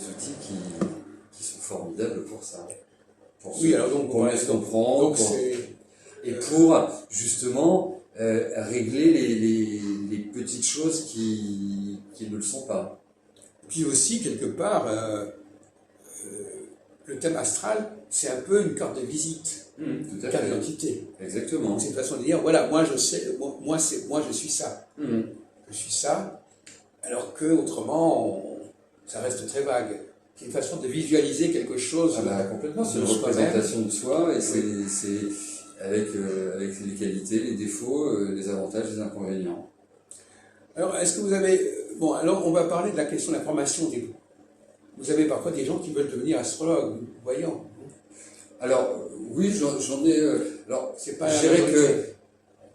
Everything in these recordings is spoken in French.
outils qui sont formidables pour ça. Oui, alors donc, pour mieux se comprendre, donc et pour justement régler les petites choses qui ne le sont pas. Puis aussi, quelque part, le thème astral, c'est un peu une carte de visite, Tout une à carte fait. d'identité. Exactement. C'est une façon de dire, voilà, moi je sais, moi je suis ça. Je suis ça, alors que autrement, ça reste très vague. C'est une façon de visualiser quelque chose. Complètement, c'est une de soi-même. représentation de soi, et c'est avec les qualités, les défauts, les avantages, les inconvénients. Alors, est-ce que vous avez... Bon, alors on va parler de la question de la formation des... Vous avez parfois des gens qui veulent devenir astrologues, voyants. Alors, oui, j'en ai... alors, C'est pas je dirais que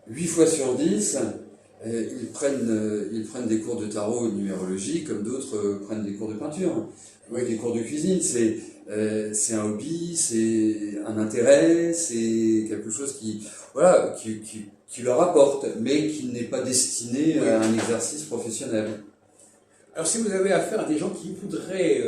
8 fois sur 10, ils prennent des cours de tarot et de numérologie, comme d'autres prennent des cours de peinture, ou des cours de cuisine. C'est un hobby, c'est un intérêt, c'est quelque chose qui leur apporte, mais qui n'est pas destiné à un exercice professionnel. Alors, si vous avez affaire à des gens qui voudraient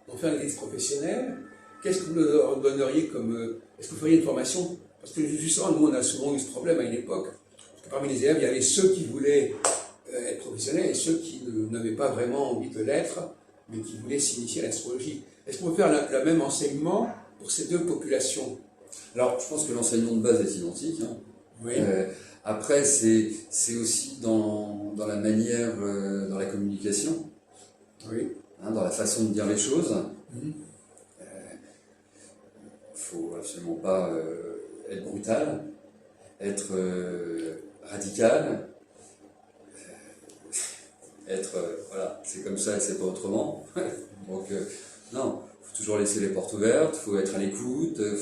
en faire un exercice professionnel, qu'est-ce que vous leur donneriez comme... est-ce que vous feriez une formation? Parce que justement, nous, on a souvent eu ce problème à une époque. Parce que parmi les élèves, il y avait ceux qui voulaient être professionnels et ceux qui n'avaient pas vraiment envie de l'être, mais qui voulaient s'initier à l'astrologie. Est-ce qu'on peut faire le même enseignement pour ces deux populations? Alors, je pense que l'enseignement de base est identique. Oui. Après, c'est aussi dans la manière, dans la communication, Oui. Dans la façon de dire les choses. Il faut absolument pas être brutal, être radical, être voilà, c'est comme ça et c'est pas autrement. Donc non, il faut toujours laisser les portes ouvertes, il faut être à l'écoute, il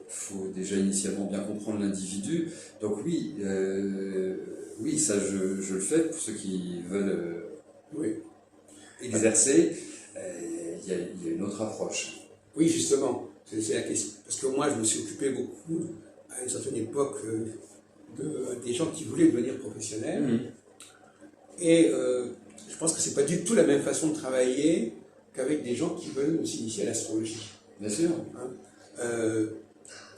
faut déjà initialement bien comprendre l'individu. Donc oui, ça je le fais pour ceux qui veulent exercer. Il y a une autre approche. Oui, justement, c'est la question. Parce que moi, je me suis occupé beaucoup, à une certaine époque, des gens qui voulaient devenir professionnels. Et je pense que c'est pas du tout la même façon de travailler qu'avec des gens qui veulent s'initier à l'astrologie. Bien sûr.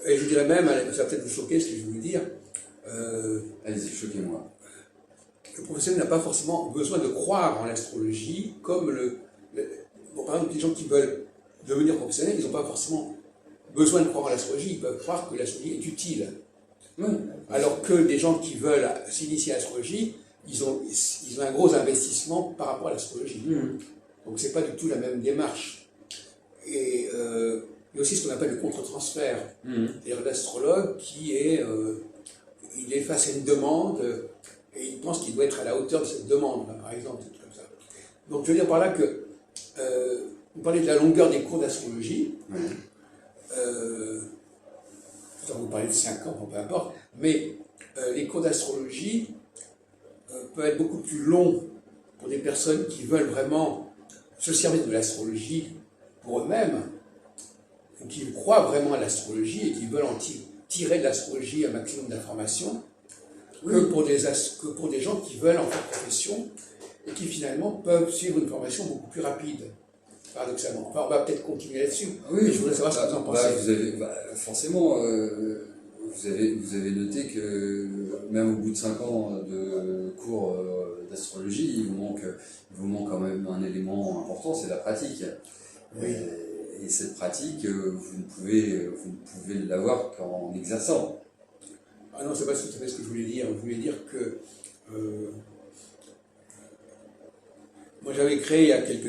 Et je dirais même, ça va peut-être vous choquer ce que je vais vous dire. Allez-y, choquez-moi. Le professionnel n'a pas forcément besoin de croire en l'astrologie, comme bon, par exemple, les gens qui veulent devenir professionnels, ils n'ont pas forcément besoin de croire en l'astrologie, ils peuvent croire que l'astrologie est utile. Alors que des gens qui veulent s'initier à l'astrologie, ils ont un gros investissement par rapport à l'astrologie. Donc c'est pas du tout la même démarche. Et il y a aussi ce qu'on appelle le contre-transfert. C'est-à-dire l'astrologue qui est, il est face à une demande et il pense qu'il doit être à la hauteur de cette demande, par exemple, des trucs comme ça. Donc je veux dire par là que vous parlez de la longueur des cours d'astrologie. Vous parlez de 5 ans, peu importe, mais les cours d'astrologie peuvent être beaucoup plus longs pour des personnes qui veulent vraiment se servir de l'astrologie pour eux-mêmes, ou qui croient vraiment à l'astrologie et qui veulent en tirer de l'astrologie un maximum d'informations, que pour des gens qui veulent en faire profession et qui finalement peuvent suivre une formation beaucoup plus rapide. Paradoxalement. Enfin, on va peut-être continuer là-dessus. Oui, je voudrais savoir ce que vous en pensez. Forcément, vous avez noté que même au bout de 5 ans de cours d'astrologie, il vous manque quand même un élément important, c'est la pratique. Et cette pratique, vous ne pouvez l'avoir qu'en exerçant. Ah non, c'est pas tout à fait ce que je voulais dire. Je voulais dire que moi j'avais créé il y a quelques